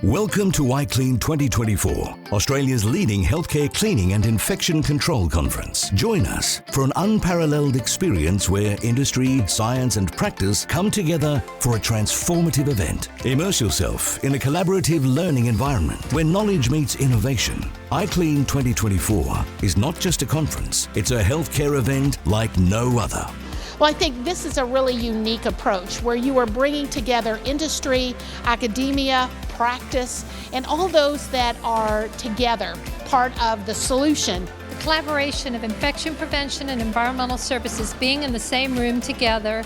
Welcome to iClean 2024, Australia's leading healthcare cleaning and infection control conference. Join us for an unparalleled experience where industry, science and practice come together for a transformative event. Immerse yourself in a collaborative learning environment where knowledge meets innovation. iClean 2024 is not just a conference, it's a healthcare event like no other. Well, I think this is a really unique approach where you are bringing together industry, academia, practice, and all those that are together, part of the solution. The collaboration of infection prevention and environmental services being in the same room together,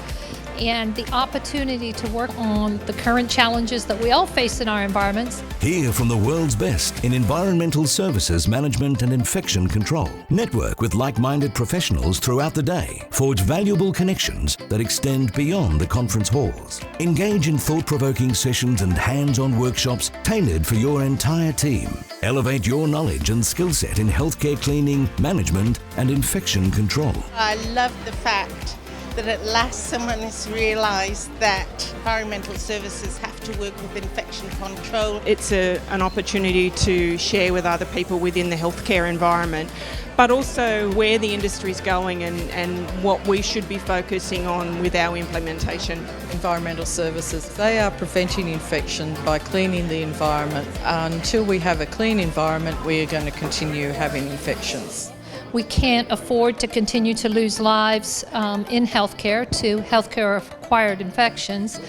and the opportunity to work on the current challenges that we all face in our environments. Hear from the world's best in environmental services management and infection control. Network with like-minded professionals throughout the day. Forge valuable connections that extend beyond the conference halls. Engage in thought-provoking sessions and hands-on workshops tailored for your entire team. Elevate your knowledge and skill set in healthcare cleaning, management and infection control. I love the fact that at last someone has realised that environmental services have to work with infection control. It's an opportunity to share with other people within the healthcare environment, but also where the industry's going and what we should be focusing on with our implementation. Environmental services, they are preventing infection by cleaning the environment. Until we have a clean environment, we are going to continue having infections. We can't afford to continue to lose lives in healthcare to healthcare-acquired infections.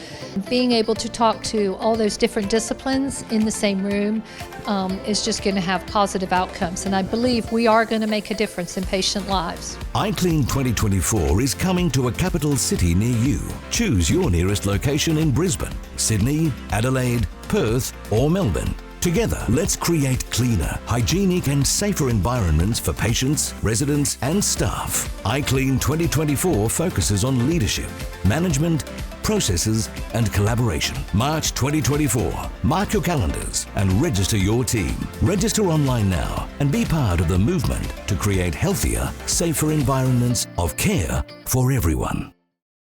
Being able to talk to all those different disciplines in the same room is just going to have positive outcomes, and I believe we are going to make a difference in patient lives. iClean 2024 is coming to a capital city near you. Choose your nearest location in Brisbane, Sydney, Adelaide, Perth or Melbourne. Together, let's create cleaner, hygienic and safer environments for patients, residents and staff. iClean 2024 focuses on leadership, management, processes and collaboration. March 2024. Mark your calendars and register your team. Register online now and be part of the movement to create healthier, safer environments of care for everyone.